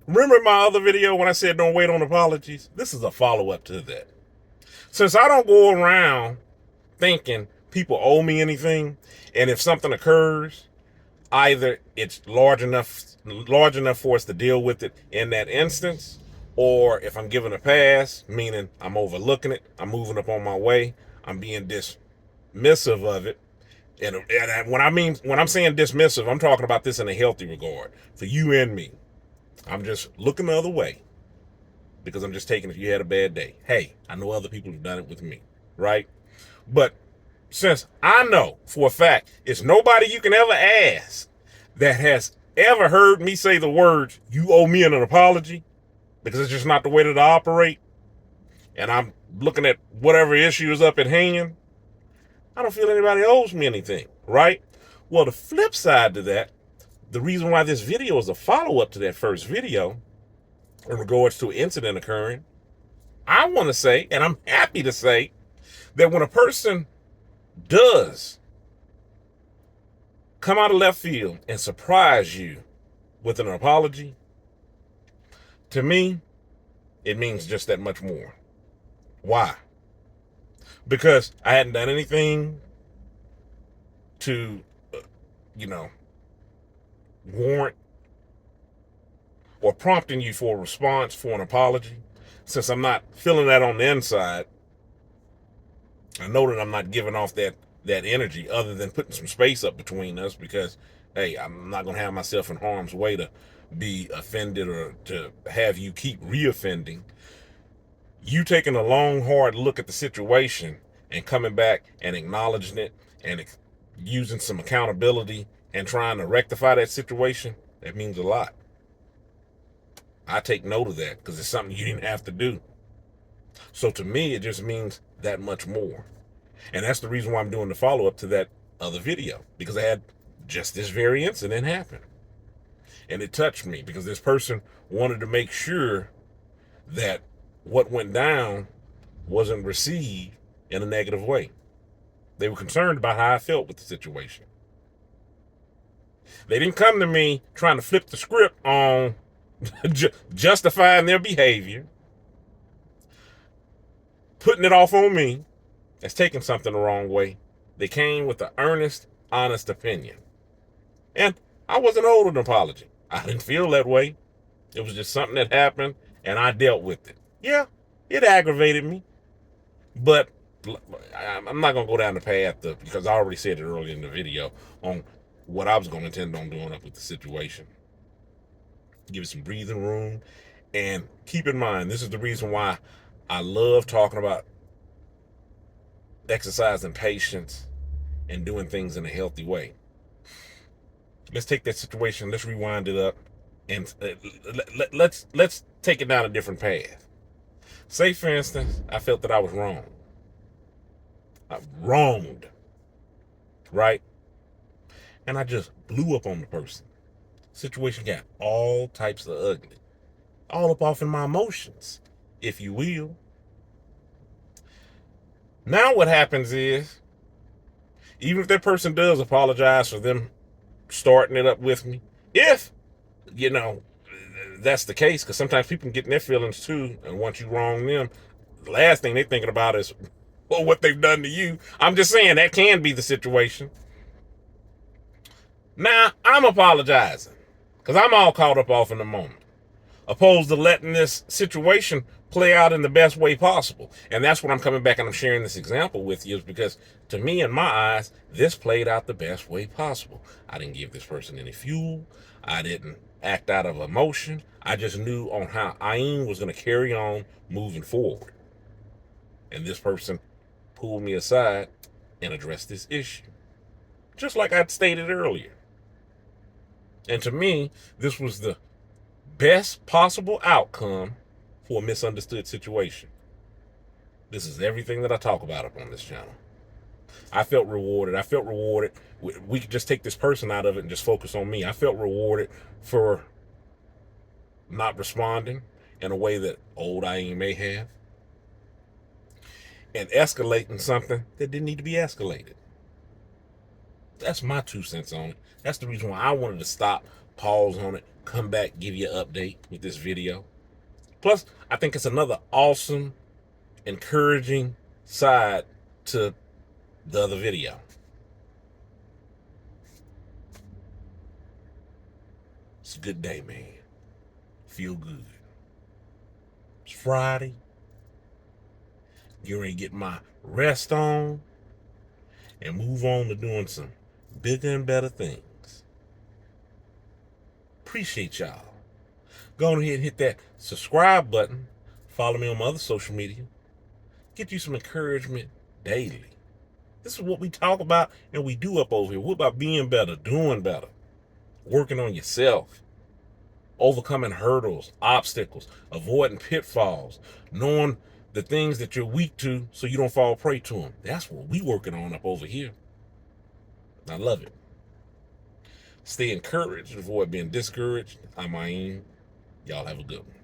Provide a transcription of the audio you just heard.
Remember my other video when I said don't wait on apologies? This is a follow-up to that. Since I don't go around thinking people owe me anything, and if something occurs, either it's large enough for us to deal with it in that instance, or if I'm given a pass, meaning I'm overlooking it, I'm moving up on my way, I'm being dismissive of it. And when I'm saying dismissive, I'm talking about this in a healthy regard for you and me. I'm just looking the other way because I'm just taking if you had a bad day. Hey, I know other people have done it with me, right? But since I know for a fact it's nobody you can ever ask that has ever heard me say the words, you owe me an apology, because it's just not the way that I operate, and I'm looking at whatever issue is up at hand, I don't feel anybody owes me anything, right? Well, the flip side to that, the reason why this video is a follow-up to that first video in regards to an incident occurring, I want to say, and I'm happy to say, that when a person does come out of left field and surprise you with an apology, to me, it means just that much more. Why? Because I hadn't done anything to, you know, warrant or prompting you for a response for an apology. Since I'm not feeling that on the inside, I know that I'm not giving off that energy other than putting some space up between us because, hey, I'm not going to have myself in harm's way to be offended or to have you keep reoffending. You taking a long, hard look at the situation and coming back and acknowledging it and using some accountability and trying to rectify that situation, that means a lot. I take note of that because it's something you didn't have to do. So to me, it just means that much more. And that's the reason why I'm doing the follow-up to that other video, because I had just this very incident happen. And it touched me because this person wanted to make sure that what went down wasn't received in a negative way. They were concerned about how I felt with the situation. They didn't come to me trying to flip the script on justifying their behavior, putting it off on me as taking something the wrong way. They came with an earnest, honest opinion. And I wasn't owed an apology. I didn't feel that way. It was just something that happened, and I dealt with it. Yeah, it aggravated me, but I'm not going to go down the path because I already said it earlier in the video on what I was going to intend on doing up with the situation. Give it some breathing room, and keep in mind, this is the reason why I love talking about exercising patience and doing things in a healthy way. Let's take that situation, let's rewind it up, and let's take it down a different path. Say, for instance, I felt that I was wrong. I wronged, right? And I just blew up on the person. Situation got all types of ugly. All up off in my emotions, if you will. Now what happens is, even if that person does apologize for them starting it up with me, if, you know, that's the case, because sometimes people can get in their feelings too, and once you wrong them, the last thing they're thinking about is, well, what they've done to you. I'm just saying that can be the situation. Now, I'm apologizing, because I'm all caught up off in the moment, opposed to letting this situation play out in the best way possible. And that's what I'm coming back and I'm sharing this example with you, is because to me, in my eyes, this played out the best way possible. I didn't give this person any fuel. I didn't act out of emotion. I just knew on how Ayn was going to carry on moving forward. And this person pulled me aside and addressed this issue, just like I stated earlier. And to me, this was the best possible outcome for a misunderstood situation. This is everything that I talk about up on this channel. I felt rewarded. I felt rewarded. We could just take this person out of it and just focus on me. I felt rewarded for not responding in a way that old I may have, and escalating something that didn't need to be escalated. That's my 2 cents on it. That's the reason why I wanted to stop pause on it, come back, give you an update with this video. Plus, I think it's another awesome, encouraging side to the other video. It's a good day, man. Feel good. It's Friday. Get ready to get my rest on and move on to doing some bigger and better things. Appreciate y'all. Go ahead and hit that subscribe button. Follow me on my other social media. Get you some encouragement daily. This is what we talk about and we do up over here. What about being better, doing better, working on yourself, overcoming hurdles, obstacles, avoiding pitfalls, knowing the things that you're weak to so you don't fall prey to them. That's what we working on up over here. I love it. Stay encouraged, avoid being discouraged. I'm Ayin. Y'all have a good one.